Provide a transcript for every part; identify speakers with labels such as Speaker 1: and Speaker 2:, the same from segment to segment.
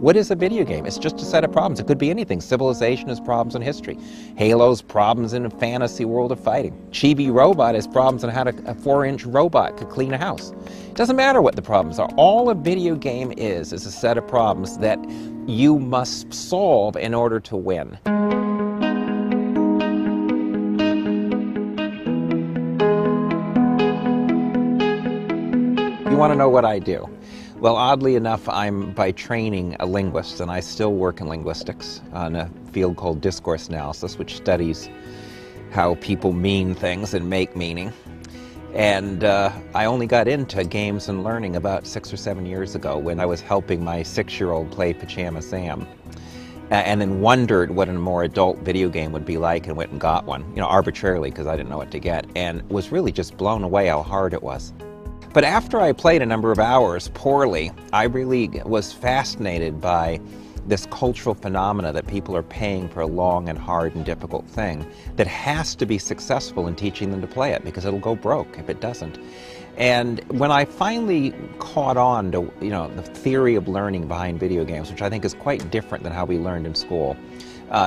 Speaker 1: What is a video game? It's just a set of problems. It could be anything. Civilization is problems in history. Halo's problems in a fantasy world of fighting. Chibi Robot is problems on how a 4-inch robot could clean a house. It doesn't matter what the problems are. All a video game is a set of problems that you must solve in order to win. You want to know what I do? Well, oddly enough, I'm by training a linguist, and I still work in linguistics on a field called discourse analysis, which studies how people mean things and make meaning. And I only got into games and learning about 6 or 7 years ago when I was helping my 6-year-old play Pajama Sam. And then wondered what a more adult video game would be like, and went and got one, you know, arbitrarily because I didn't know what to get, and was really just blown away how hard it was. But after I played a number of hours poorly, I really was fascinated by this cultural phenomena that people are paying for a long and hard and difficult thing that has to be successful in teaching them to play it, because it'll go broke if it doesn't. And when I finally caught on to, you know, the theory of learning behind video games, which I think is quite different than how we learned in school,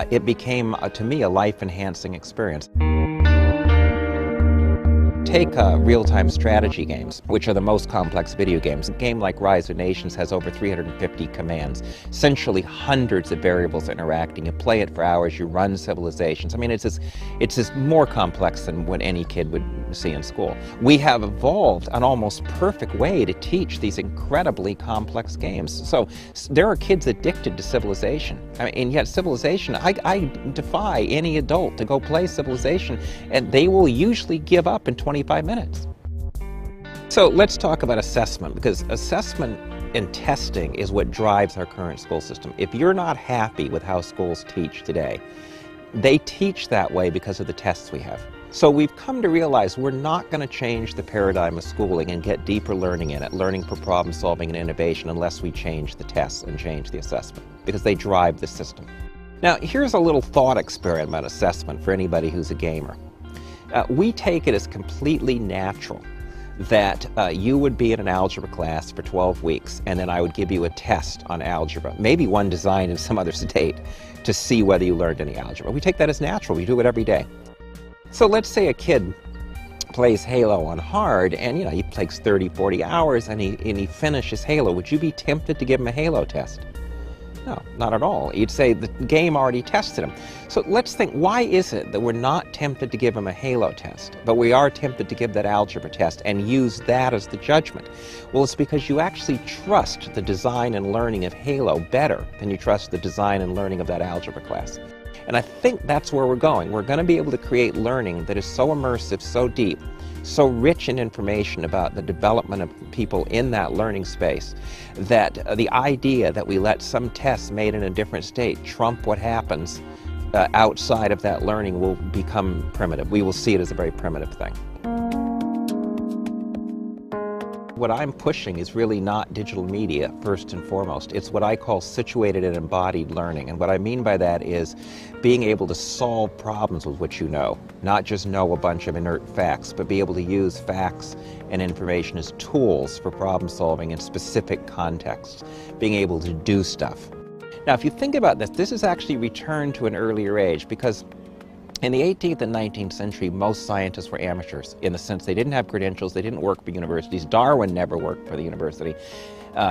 Speaker 1: it became, to me, a life-enhancing experience. Take real-time strategy games, which are the most complex video games. A game like Rise of Nations has over 350 commands, essentially hundreds of variables interacting. You play it for hours, you run civilizations. I mean, it's just more complex than what any kid would see in school. We have evolved an almost perfect way to teach these incredibly complex games. So there are kids addicted to Civilization. I mean, and yet Civilization, I defy any adult to go play Civilization, and they will usually give up in 25 minutes. So let's talk about assessment, because assessment and testing is what drives our current school system. If you're not happy with how schools teach today, they teach that way because of the tests we have. So we've come to realize we're not going to change the paradigm of schooling and get deeper learning in it, learning for problem solving and innovation, unless we change the tests and change the assessment, because they drive the system. Now, here's a little thought experiment about assessment for anybody who's a gamer. We take it as completely natural that you would be in an algebra class for 12 weeks, and then I would give you a test on algebra, maybe one designed in some other state, to see whether you learned any algebra. We take that as natural. We do it every day. So let's say a kid plays Halo on hard, and he plays 30, 40 hours, and he finishes Halo. Would you be tempted to give him a Halo test? No, not at all. You'd say the game already tested him. So let's think, why is it that we're not tempted to give him a Halo test, but we are tempted to give that algebra test and use that as the judgment? Well, it's because you actually trust the design and learning of Halo better than you trust the design and learning of that algebra class. And I think that's where we're going. We're going to be able to create learning that is so immersive, so deep, so rich in information about the development of people in that learning space, that the idea that we let some tests made in a different state trump what happens outside of that learning will become primitive. We will see it as a very primitive thing. What I'm pushing is really not digital media, first and foremost. It's what I call situated and embodied learning. And what I mean by that is being able to solve problems with what you know, not just know a bunch of inert facts, but be able to use facts and information as tools for problem solving in specific contexts, being able to do stuff. Now, if you think about this, this is actually returned to an earlier age, because in the 18th and 19th century, most scientists were amateurs, in the sense they didn't have credentials, they didn't work for universities. Darwin never worked for the university.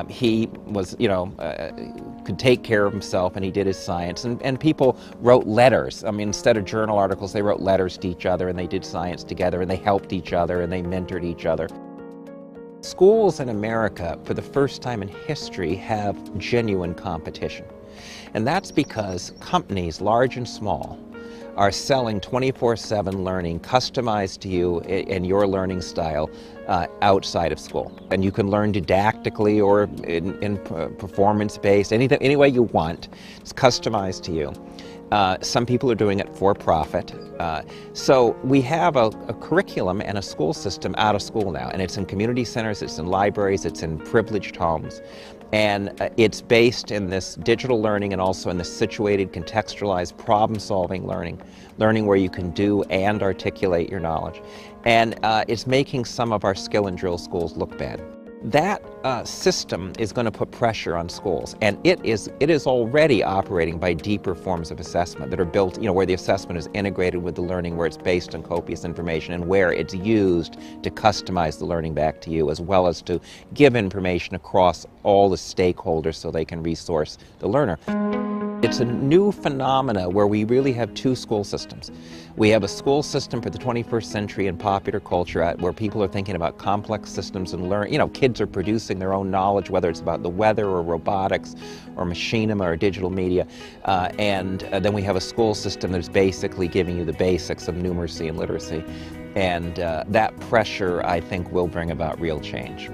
Speaker 1: He was, could take care of himself, and he did his science. And people wrote letters. I mean, instead of journal articles, they wrote letters to each other, and they did science together, and they helped each other, and they mentored each other. Schools in America, for the first time in history, have genuine competition. And that's because companies, large and small, are selling 24/7 learning customized to you and your learning style outside of school. And you can learn didactically or in performance-based, any way you want. It's customized to you. Some people are doing it for profit. So we have a curriculum and a school system out of school now, and it's in community centers, it's in libraries, it's in privileged homes. And it's based in this digital learning and also in the situated, contextualized, problem-solving learning where you can do and articulate your knowledge. And it's making some of our skill and drill schools look bad. That system is going to put pressure on schools, and it is already operating by deeper forms of assessment that are built, where the assessment is integrated with the learning, where it's based on copious information, and where it's used to customize the learning back to you, as well as to give information across all the stakeholders so they can resource the learner. It's a new phenomena where we really have two school systems. We have a school system for the 21st century in popular culture where people are thinking about complex systems and kids are producing their own knowledge, whether it's about the weather or robotics or machinima or digital media. And then we have a school system that's basically giving you the basics of numeracy and literacy. And that pressure, I think, will bring about real change.